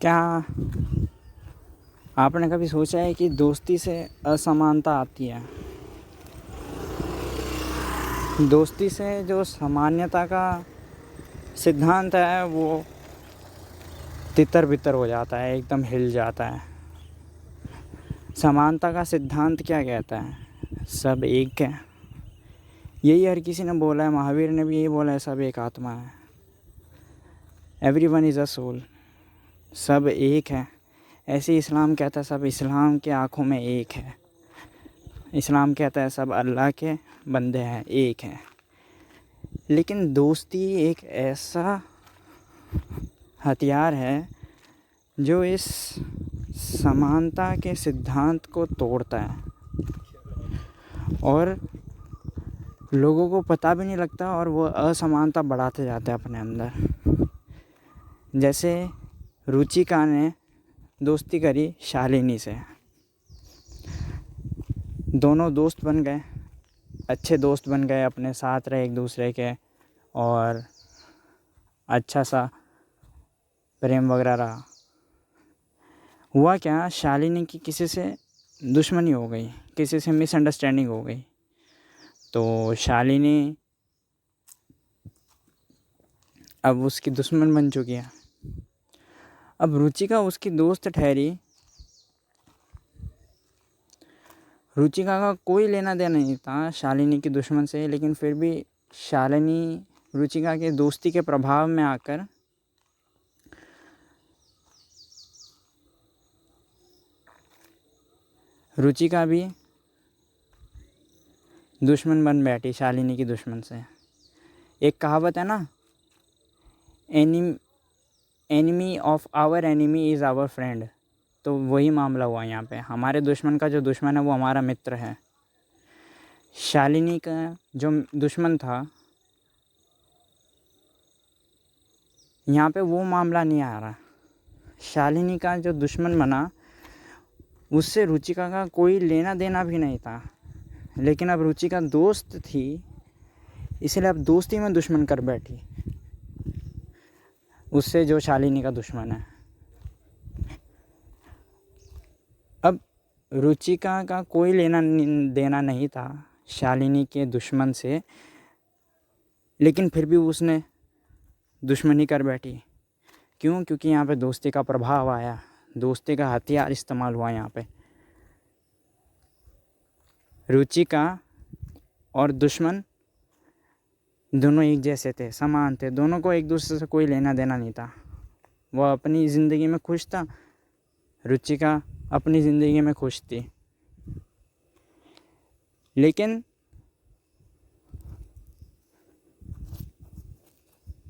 क्या आपने कभी सोचा है कि दोस्ती से असमानता आती है? दोस्ती से जो सामान्यता का सिद्धांत है वो तितर बितर हो जाता है, एकदम हिल जाता है। समानता का सिद्धांत क्या कहता है? सब एक है। यही हर किसी ने बोला है, महावीर ने भी यही बोला है, सब एक आत्मा है। Everyone is a soul. सब एक है। ऐसे इस्लाम कहता है सब इस्लाम के आँखों में एक है। इस्लाम कहता है सब अल्लाह के बंदे हैं, एक हैं। लेकिन दोस्ती एक ऐसा हथियार है जो इस समानता के सिद्धांत को तोड़ता है और लोगों को पता भी नहीं लगता और वो असमानता बढ़ाते जाते हैं अपने अंदर। जैसे रुचिका ने दोस्ती करी शालिनी से, दोनों दोस्त बन गए, अच्छे दोस्त बन गए, अपने साथ रहे एक दूसरे के और अच्छा सा प्रेम वगैरह रहा। हुआ क्या, शालिनी की किसी से दुश्मनी हो गई, किसी से मिसअंडरस्टैंडिंग हो गई। तो शालिनी अब उसकी दुश्मन बन चुकी है। अब रुचिका उसकी दोस्त ठहरी। रुचिका का कोई लेना देना नहीं था शालिनी की दुश्मन से, लेकिन फिर भी शालिनी रुचिका के दोस्ती के प्रभाव में आकर रुचिका भी दुश्मन बन बैठी शालिनी की दुश्मन से। एक कहावत है ना, enemy of our enemy is our friend. तो वही मामला हुआ यहाँ पे। हमारे दुश्मन का जो दुश्मन है वो हमारा मित्र है। शालिनी का जो दुश्मन था, यहाँ पे वो मामला नहीं आ रहा। शालिनी का जो दुश्मन बना उससे रुचिका का कोई लेना देना भी नहीं था, लेकिन अब रुचिका दोस्त थी इसलिए अब दोस्ती में दुश्मन कर बैठी उससे जो शालिनी का दुश्मन है। अब रुचिका का कोई लेना देना नहीं था शालिनी के दुश्मन से, लेकिन फिर भी उसने दुश्मनी कर बैठी। क्यों? क्योंकि यहाँ पे दोस्ती का प्रभाव आया, दोस्ती का हथियार इस्तेमाल हुआ। यहाँ पे रुचिका और दुश्मन दोनों एक जैसे थे, समान थे, दोनों को एक दूसरे से कोई लेना देना नहीं था। वह अपनी ज़िंदगी में खुश था, रुचिका अपनी ज़िंदगी में खुश थी। लेकिन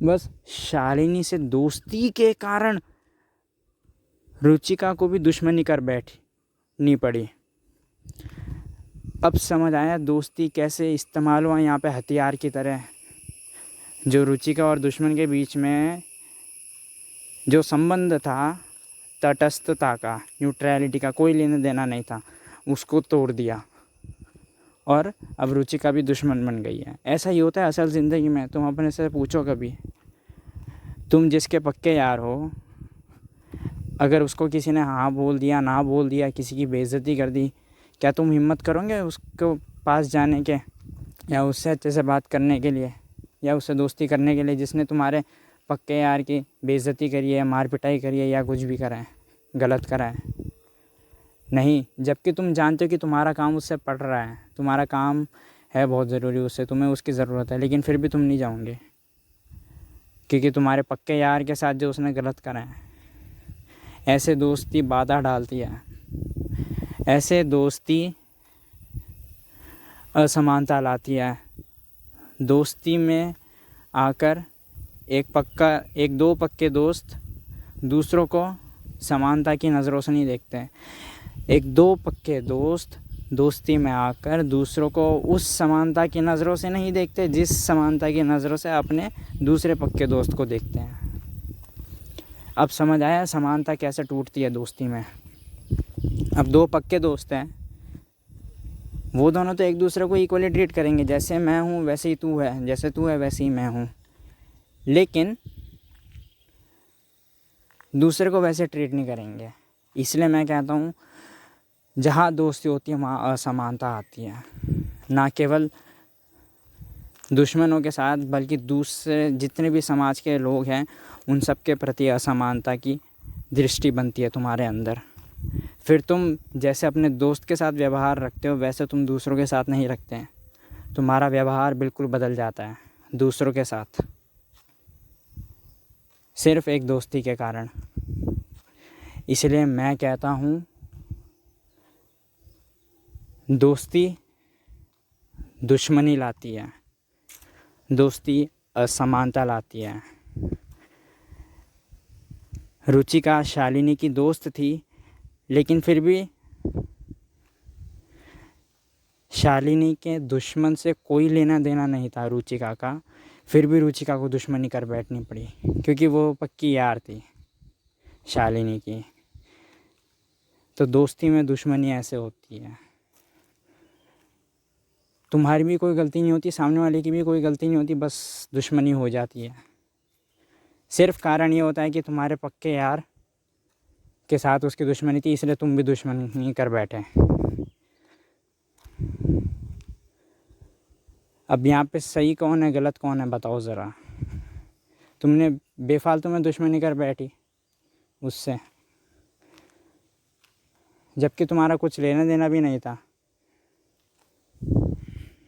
बस शालिनी से दोस्ती के कारण रुचिका को भी दुश्मनी कर बैठनी पड़ी। अब समझ आया दोस्ती कैसे इस्तेमाल हुआ यहाँ पे हथियार की तरह। जो रुचिका और दुश्मन के बीच में जो संबंध था, तटस्थता का, न्यूट्रलिटी का, कोई लेना देना नहीं था, उसको तोड़ दिया और अब रुचिका भी दुश्मन बन गई है। ऐसा ही होता है असल ज़िंदगी में। तुम अपने से पूछो कभी, तुम जिसके पक्के यार हो, अगर उसको किसी ने हाँ बोल दिया, ना बोल दिया, किसी की बेइज्जती कर दी, क्या तुम हिम्मत करोगे उसको पास जाने के या उससे अच्छे से बात करने के लिए या उससे दोस्ती करने के लिए जिसने तुम्हारे पक्के यार की बेइज्जती करी है, मार पिटाई करी है या कुछ भी करा है, गलत करा है? नहीं। जबकि तुम जानते हो कि तुम्हारा काम उससे पड़ रहा है, तुम्हारा काम है बहुत ज़रूरी उससे, तुम्हें उसकी ज़रूरत है, लेकिन फिर भी तुम नहीं जाओगे क्योंकि तुम्हारे पक्के यार के साथ जो उसने गलत करा है। ऐसे दोस्ती बाधा डालती है, ऐसे दोस्ती असमानता लाती है। दोस्ती में आकर एक दो पक्के दोस्त दूसरों को समानता की नज़रों से नहीं देखते। एक दो पक्के दोस्त दोस्ती में आकर दूसरों को उस समानता की नज़रों से नहीं देखते जिस समानता की नज़रों से अपने दूसरे पक्के दोस्त को देखते हैं। अब समझ आया समानता कैसे टूटती है दोस्ती में। अब दो पक्के दोस्त हैं, वो दोनों तो एक दूसरे को इक्वली ट्रीट करेंगे, जैसे मैं हूँ वैसे ही तू है, जैसे तू है वैसे ही मैं हूँ। लेकिन दूसरे को वैसे ट्रीट नहीं करेंगे। इसलिए मैं कहता हूँ जहाँ दोस्ती होती है वहाँ असमानता आती है, ना केवल दुश्मनों के साथ बल्कि दूसरे जितने भी समाज के लोग हैं उन सब के प्रति असमानता की दृष्टि बनती है तुम्हारे अंदर। फिर तुम जैसे अपने दोस्त के साथ व्यवहार रखते हो वैसे तुम दूसरों के साथ नहीं रखते हैं, तुम्हारा व्यवहार बिल्कुल बदल जाता है दूसरों के साथ, सिर्फ एक दोस्ती के कारण। इसलिए मैं कहता हूँ दोस्ती दुश्मनी लाती है, दोस्ती असमानता लाती है। रुचिका शालिनी की दोस्त थी, लेकिन फिर भी शालिनी के दुश्मन से कोई लेना देना नहीं था रुचिका का, फिर भी रुचिका को दुश्मनी कर बैठनी पड़ी क्योंकि वो पक्की यार थी शालिनी की। तो दोस्ती में दुश्मनी ऐसे होती है। तुम्हारी भी कोई गलती नहीं होती, सामने वाले की भी कोई गलती नहीं होती, बस दुश्मनी हो जाती है। सिर्फ कारण ये होता है कि तुम्हारे पक्के यार के साथ उसकी दुश्मनी थी, इसलिए तुम भी दुश्मनी कर बैठे। अब यहाँ पे सही कौन है गलत कौन है बताओ ज़रा। तुमने बेफालतू में दुश्मनी कर बैठी उससे, जबकि तुम्हारा कुछ लेना देना भी नहीं था।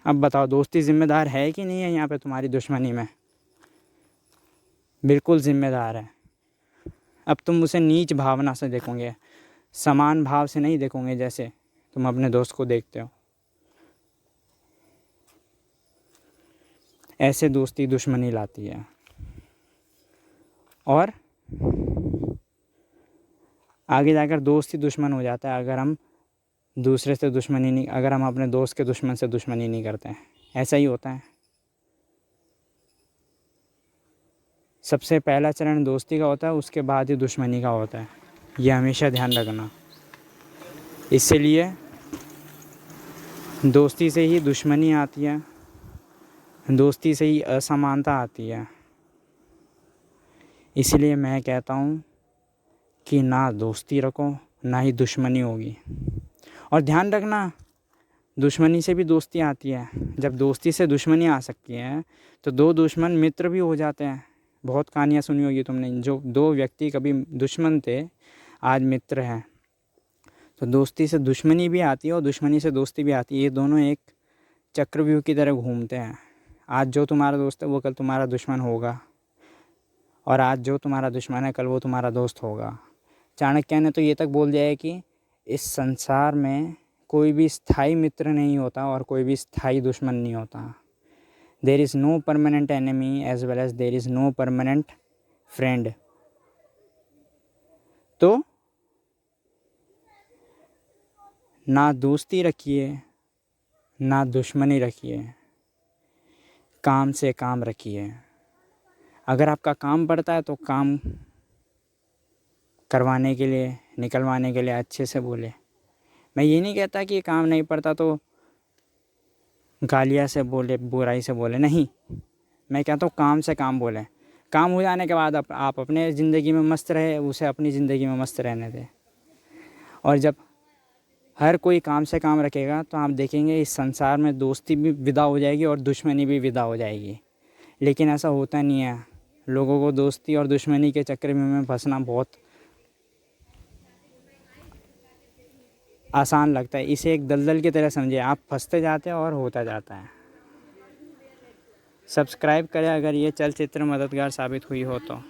अब बताओ दोस्ती ज़िम्मेदार है कि नहीं है यहाँ पे तुम्हारी दुश्मनी में? बिल्कुल ज़िम्मेदार है। अब तुम उसे नीच भावना से देखोगे, समान भाव से नहीं देखोगे जैसे तुम अपने दोस्त को देखते हो। ऐसे दोस्ती दुश्मनी लाती है। और आगे जाकर दोस्त ही दुश्मन हो जाता है अगर हम दूसरे से दुश्मनी नहीं, अगर हम अपने दोस्त के दुश्मन से दुश्मनी नहीं करते हैं। ऐसा ही होता है। सबसे पहला चरण दोस्ती का होता है, उसके बाद ही दुश्मनी का होता है। ये हमेशा ध्यान रखना। इसलिए दोस्ती से ही दुश्मनी आती है, दोस्ती से ही असमानता आती है। इसलिए मैं कहता हूँ कि ना दोस्ती रखो ना ही दुश्मनी होगी। और ध्यान रखना दुश्मनी से भी दोस्ती आती है। जब दोस्ती से दुश्मनी आ सकती है तो दो दुश्मन मित्र भी हो जाते हैं। बहुत कहानियाँ सुनी होगी तुमने, जो दो व्यक्ति कभी दुश्मन थे आज मित्र हैं। तो दोस्ती से दुश्मनी भी आती है और दुश्मनी से दोस्ती भी आती है। ये दोनों एक चक्रव्यूह की तरह घूमते हैं। आज जो तुम्हारा दोस्त है वो कल तुम्हारा दुश्मन होगा, और आज जो तुम्हारा दुश्मन है कल वो तुम्हारा दोस्त होगा। चाणक्य ने तो ये तक बोल दिया है कि इस संसार में कोई भी स्थायी मित्र नहीं होता और कोई भी स्थायी दुश्मन नहीं होता। There is no permanent enemy as well as there is no permanent friend. तो ना दोस्ती रखिए ना दुश्मनी रखिए, काम से काम रखिए। अगर आपका काम पड़ता है तो काम करवाने के लिए, निकलवाने के लिए अच्छे से बोले। मैं ये नहीं कहता कि काम नहीं पड़ता तो गालियाँ से बोले, बुराई से बोले, नहीं। मैं कहता हूँ काम से काम बोले। काम हो जाने के बाद आप अपने ज़िंदगी में मस्त रहे, उसे अपनी ज़िंदगी में मस्त रहने दें। और जब हर कोई काम से काम रखेगा तो आप देखेंगे इस संसार में दोस्ती भी विदा हो जाएगी और दुश्मनी भी विदा हो जाएगी। लेकिन ऐसा होता नहीं है। लोगों को दोस्ती और दुश्मनी के चक्कर में फंसना बहुत आसान लगता है। इसे एक दलदल की तरह समझिए, आप फंसते जाते हैं और होता जाता है। सब्सक्राइब करें अगर ये चलचित्र मददगार साबित हुई हो तो।